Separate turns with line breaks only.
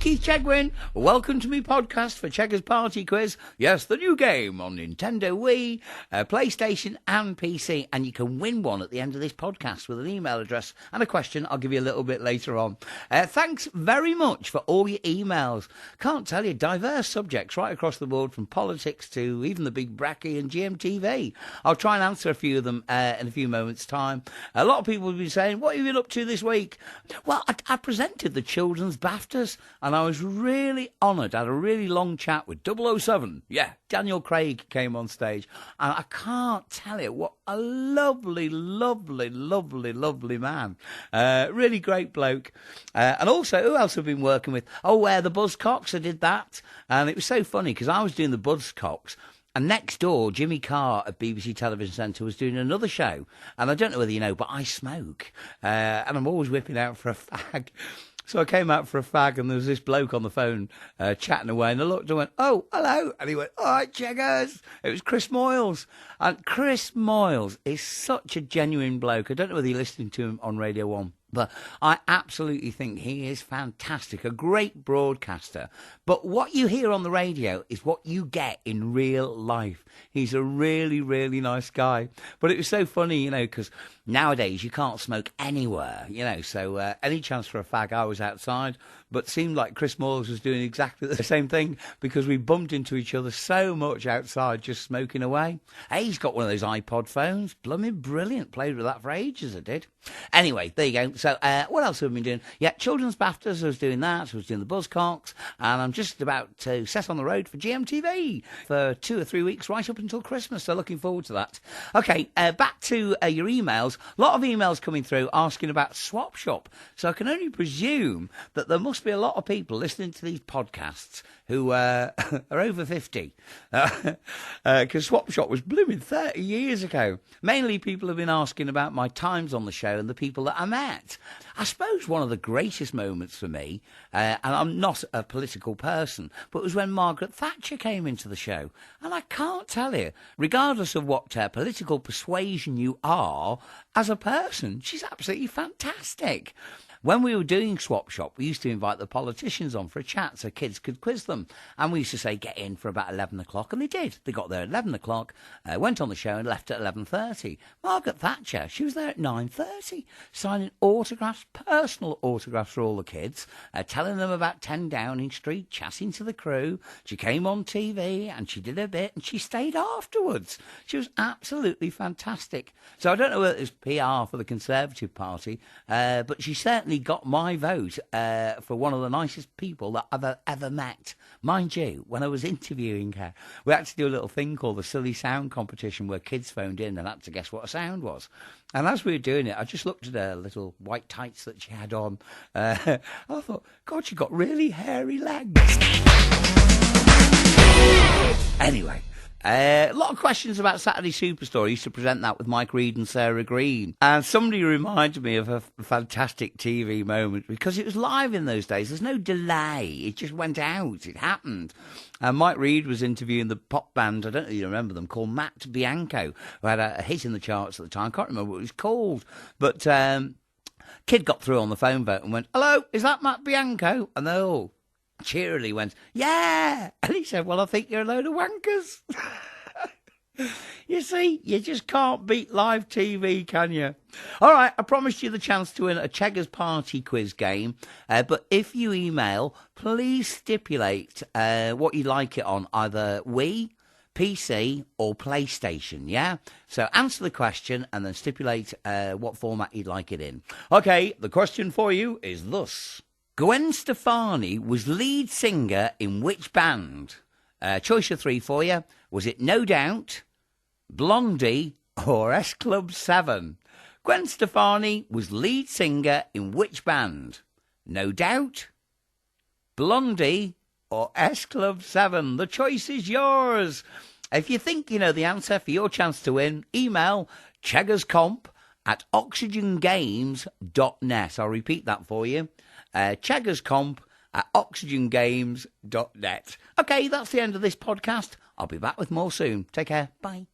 Keith Chegwin. Welcome to my podcast for Cheggers Party Quiz. Yes, the new game on Nintendo Wii, PlayStation and PC. And you can win one at the end of this podcast with an email address and a question I'll give you a little bit later on. Thanks very much for all your emails. Can't tell you, diverse subjects right across the board, from politics to even the big bracky and GMTV. I'll try and answer a few of them in a few moments' time. A lot of people will be saying, what have you been up to this week? Well, I presented the Children's BAFTAs, and I was really honoured. I had a really long chat with 007. Yeah, Daniel Craig came on stage, and I can't tell you what a lovely, lovely, lovely, lovely man. Really great bloke. And also, who else have been working with? The Buzzcocks, I did that. And it was so funny because I was doing the Buzzcocks, and next door, Jimmy Carr at BBC Television Centre was doing another show. And I don't know whether you know, but I smoke. And I'm always whipping out for a fag. So I came out for a fag, and there was this bloke on the phone chatting away, and I looked and went, oh, hello. And he went, all right, Cheggers. It was Chris Moyles. And Chris Moyles is such a genuine bloke. I don't know whether you're listening to him on Radio 1. But I absolutely think he is fantastic, a great broadcaster. But what you hear on the radio is what you get in real life. He's a really, really nice guy. But it was so funny, because nowadays you can't smoke anywhere, so any chance for a fag, I was outside. But it seemed like Chris Moyles was doing exactly the same thing, because we bumped into each other so much outside just smoking away. Hey, he's got one of those iPod phones. Blooming brilliant. Played with that for ages, I did. Anyway, there you go. So what else have we been doing? Yeah, Children's BAFTAs, I was doing that. I was doing the Buzzcocks. And I'm just about to set on the road for GMTV for 2 or 3 weeks right up until Christmas. So looking forward to that. Okay, back to your emails. A lot of emails coming through asking about Swap Shop. So I can only presume that there must be a lot of people listening to these podcasts who are over 50. Because Swap Shop was blooming 30 years ago. Mainly people have been asking about my times on the show and the people that I met. I suppose one of the greatest moments for me, and I'm not a political person, but it was when Margaret Thatcher came into the show. And I can't tell you, regardless of what political persuasion you are, as a person, she's absolutely fantastic. When we were doing Swap Shop, we used to invite the politicians on for a chat so kids could quiz them. And we used to say, get in for about 11 o'clock. And they did. They got there at 11 o'clock, went on the show and left at 11:30. Margaret Thatcher, she was there at 9:30, signing autographs, personal autographs for all the kids, telling them about 10 Downing Street, chatting to the crew. She came on TV and she did a bit and she stayed afterwards. She was absolutely fantastic. So I don't know whether it was PR for the Conservative Party, but she certainly got my vote for one of the nicest people that I've ever met. Mind you, when I was interviewing her, we had to do a little thing called the Silly Sound Competition where kids phoned in and had to guess what a sound was. And as we were doing it, I just looked at her little white tights that she had on. I thought, God, she got really hairy legs. Anyway. A lot of questions about Saturday Superstore. I used to present that with Mike Reed and Sarah Green. And somebody reminded me of a fantastic TV moment because it was live in those days. There's no delay. It just went out. It happened. And Mike Reed was interviewing the pop band, I don't know if you remember them, called Matt Bianco, who had a hit in the charts at the time. I can't remember what it was called. But kid got through on the phone vote and went, hello, is that Matt Bianco? And they all cheerily went, yeah. And he said, well, I think you're a load of wankers. You see, you just can't beat live TV, can you? All right, I promised you the chance to win a Cheggers Party Quiz game. But if you email, please stipulate what you'd like it on, either Wii, PC or PlayStation, yeah? So answer the question and then stipulate what format you'd like it in. Okay, the question for you is thus. Gwen Stefani was lead singer in which band? Choice of 3 for you. Was it No Doubt, Blondie, or S Club 7? Gwen Stefani was lead singer in which band? No Doubt, Blondie, or S Club 7? The choice is yours. If you think you know the answer for your chance to win, email cheggerscomp@oxygengames.net. I'll repeat that for you. cheggerscomp@oxygengames.net. Okay, that's the end of this podcast. I'll be back with more soon. Take care. Bye.